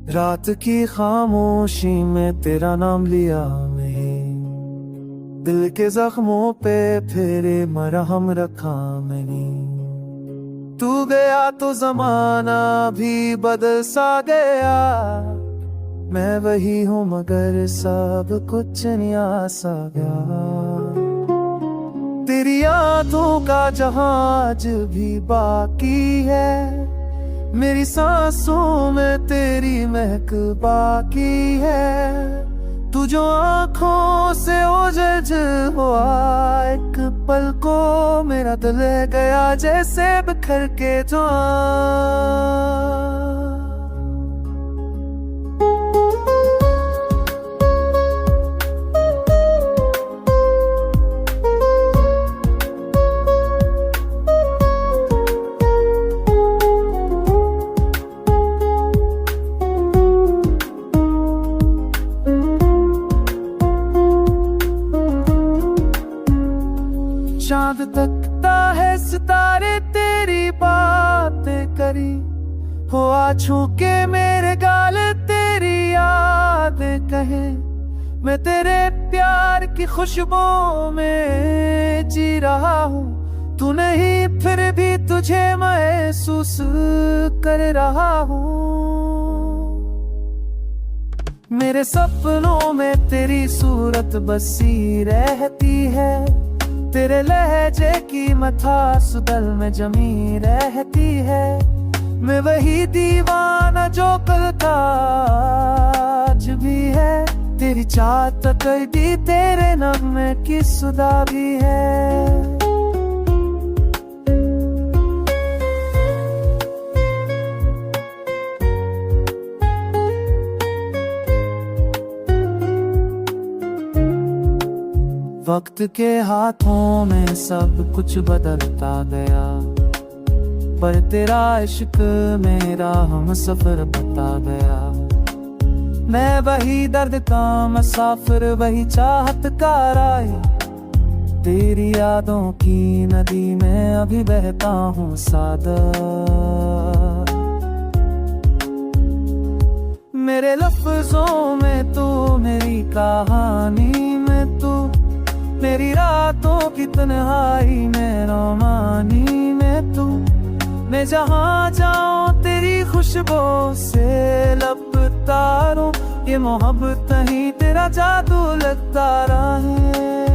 रात की खामोशी में तेरा नाम लिया नहीं, दिल के जख्मों पे फेरे मरहम रखा मैंने। तू गया तो जमाना भी बदल सा गया, मैं वही हूँ मगर सब कुछ नया सा गया। तेरी यादों का जहाज भी बाकी है, मेरी सांसों में तेरी महक बाकी है। तू जो आंखों से ओझल हुआ एक पल को, मेरा दिल गया जैसे बिखर के जो चांद तकता है सितारे तेरी बातें करी, हो छू के मेरे गाल तेरी यादें कहे। मैं तेरे प्यार की खुशबू में जी रहा हूँ, तू नहीं फिर भी तुझे महसूस कर रहा हूँ। मेरे सपनों में तेरी सूरत बसी रहती है, तेरे लहजे की मथास दिल में जमी रहती है। मैं वही दीवाना जो कल था आज भी है, तेरी चाहत भी तेरे नगमे की सुधा भी है। वक्त के हाथों में सब कुछ बदलता गया, पर तेरा इश्क मेरा हम सफर बता गया। मैं वही दर्द का मुसाफिर, वही चाहत का राही, तेरी यादों की नदी में अभी बहता हूँ सादा। मेरे लफ्जों में तू, मेरी कहानी में तू, मेरी रातों की तन्हाई में रोमानी में तू। मैं जहाँ जाऊँ तेरी खुशबू से लपटा रहूं, ये मोहब्बत ही तेरा जादू लगता रहे।